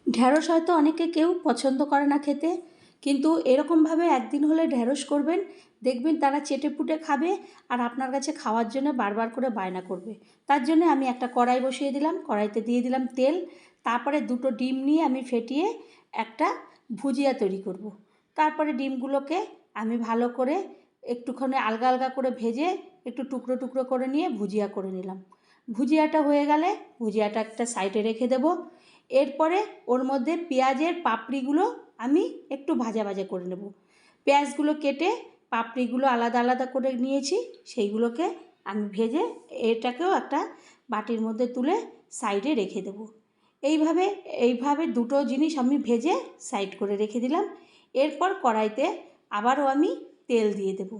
ঢ্যাঁড়স হয়তো অনেকে কেউ পছন্দ করে না খেতে, কিন্তু এরকমভাবে একদিন হলে ঢ্যাঁড়স করবেন, দেখবেন তারা চেটেপুটে খাবে আর আপনার কাছে খাওয়ার জন্য বারবার করে বায়না করবে। তার জন্য আমি একটা কড়াই বসিয়ে দিলাম, কড়াইতে দিয়ে দিলাম তেল, তারপরে দুটো ডিম নিয়ে আমি ফেটিয়ে একটা ভুজিয়া তৈরি করব। তারপরে ডিমগুলোকে আমি ভালো করে একটুখানি আলগা আলগা করে ভেজে একটু টুকরো টুকরো করে নিয়ে ভুজিয়া করে নিলাম। ভুজিয়াটা হয়ে গেলে ভুজিয়াটা একটা সাইডে রেখে দেবো। এরপরে ওর মধ্যে পেঁয়াজের পাপড়িগুলো আমি একটু ভাজা ভাজা করে নেব। পেঁয়াজগুলো কেটে পাপড়িগুলো আলাদা আলাদা করে নিয়েছি, সেইগুলোকে আমি ভেজে এটাকেও একটা বাটির মধ্যে তুলে সাইডে রেখে দেব। এইভাবে দুটো জিনিস আমি ভেজে সাইড করে রেখে দিলাম। এরপর কড়াইতে আবারও আমি তেল দিয়ে দেব।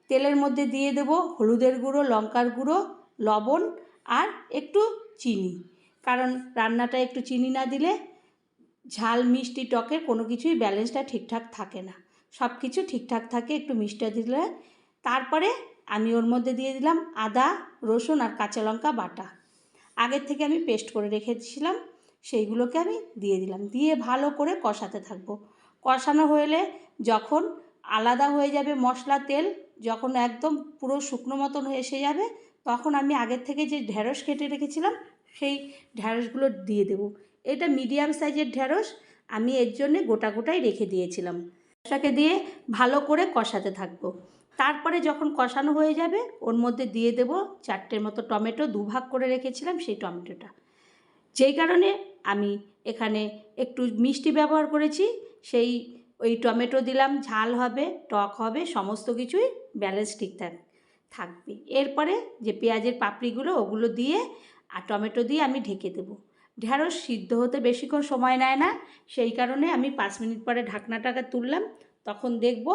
তেলের মধ্যে দিয়ে দেব হলুদের গুঁড়ো, লঙ্কার গুঁড়ো, লবণ আর একটু চিনি। কারণ রান্নাটা একটু চিনি না দিলে ঝাল মিষ্টি টকের কোনো কিছুই ব্যালেন্সটা ঠিকঠাক থাকে না। সব কিছু ঠিকঠাক থাকে একটু মিষ্টি দিলে। তারপরে আমি ওর মধ্যে দিয়ে দিলাম আদা, রসুন আর কাঁচা লঙ্কা বাটা। আগের থেকে আমি পেস্ট করে রেখেছিলাম, সেইগুলোকে আমি দিয়ে দিলাম। দিয়ে ভালো করে কষাতে থাকবো। কষানো হলে যখন আলাদা হয়ে যাবে মশলা, তেল যখন একদম পুরো শুকনো মতন এসে যাবে, তখন আমি আগের থেকে যে ঢ্যাঁড়স কেটে রেখেছিলাম সেই ঢ্যাঁড়সগুলো দিয়ে দেবো। এটা মিডিয়াম সাইজের ঢ্যাঁড়স, আমি এর জন্যে গোটা গোটাই রেখে দিয়েছিলাম। ঢ্যাঁড়সটাকে দিয়ে ভালো করে কষাতে থাকবো। তারপরে যখন কষানো হয়ে যাবে ওর মধ্যে দিয়ে দেব 4টের মতো টমেটো, দুভাগ করে রেখেছিলাম সেই টমেটোটা। যেই কারণে আমি এখানে একটু মিষ্টি ব্যবহার করেছি, ওই টমেটো দিলাম, ঝাল হবে, টক হবে, সমস্ত কিছুই ব্যালেন্স ঠিকঠাক থাকবে। এরপরে যে পেঁয়াজের পাপড়িগুলো ওগুলো দিয়ে আর টমেটো দিয়ে আমি ঢেকে দেবো। ঢ্যাঁড়স সিদ্ধ হতে বেশিক্ষণ সময় নেয় না, সেই কারণে আমি 5 মিনিট পরে ঢাকনাটাকে তুললাম। তখন দেখব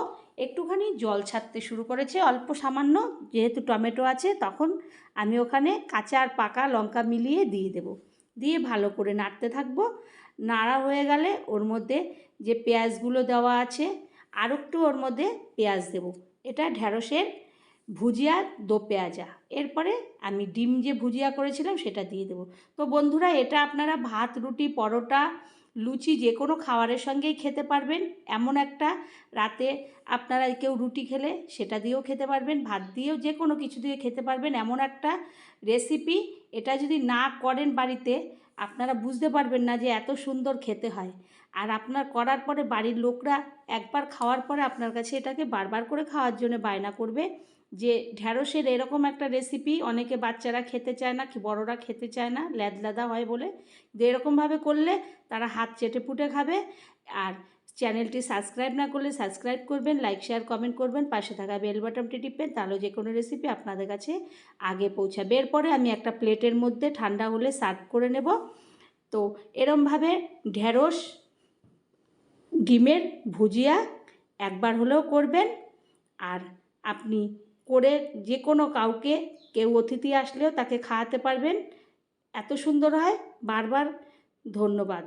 একটুখানি জল ছাড়তে শুরু করেছে, অল্প সামান্য, যেহেতু টমেটো আছে। তখন আমি ওখানে কাঁচা আর পাকা লঙ্কা মিলিয়ে দিয়ে দেব। দিয়ে ভালো করে নাড়তে থাকবো। নাড়া হয়ে গেলে ওর মধ্যে যে পেঁয়াজগুলো দেওয়া আছে আর একটু ওর মধ্যে পেঁয়াজ দেব। এটা ঢ্যাঁড়সের ভুজিয়া দো পেঁয়াজা। এরপরে আমি ডিম যে ভুজিয়া করেছিলাম সেটা দিয়ে দেবো। তো বন্ধুরা, এটা আপনারা ভাত, রুটি, পরোটা, লুচি যে কোনো খাবারের সঙ্গেই খেতে পারবেন। এমন একটা, রাতে আপনারা কেউ রুটি খেলে সেটা দিয়েও খেতে পারবেন, ভাত দিয়েও, যে কোনো কিছু দিয়ে খেতে পারবেন। এমন একটা রেসিপি, এটা যদি না করেন বাড়িতে আপনারা বুঝতে পারবেন না যে এত সুন্দর খেতে হয়। আর আপনার করার পরে বাড়ির লোকরা একবার খাওয়ার পরে আপনার কাছে এটাকে বারবার করে খাওয়ার জন্য বায়না করবে যে ঢ্যাঁড়সের এরকম একটা রেসিপি অনেকে বাচ্চারা খেতে চায় না, বড়রা খেতে চায় না, ল্যাদলাদা হয় বলে। এরকমভাবে করলে তারা হাত চেটেপুটে খাবে। আর চ্যানেলটি সাবস্ক্রাইব না করলে সাবস্ক্রাইব করবেন, লাইক শেয়ার কমেন্ট করবেন, পাশে থাকা বেল বাটনটি টিপবেন, তাহলে যে কোনো রেসিপি আপনাদের কাছে আগে পৌঁছাবে। এরপরে আমি একটা প্লেটের মধ্যে ঠান্ডা হলে সার্ভ করে নেব। তো এরমভাবে ঢ্যাঁড়স ডিমের ভুজিয়া একবার হলেও করবেন। আর আপনি করে যে কোনো কাউকে, কেউ অতিথি আসলেও তাকে খাওয়াতে পারবেন। এত সুন্দর হয়, বারবার ধন্যবাদ।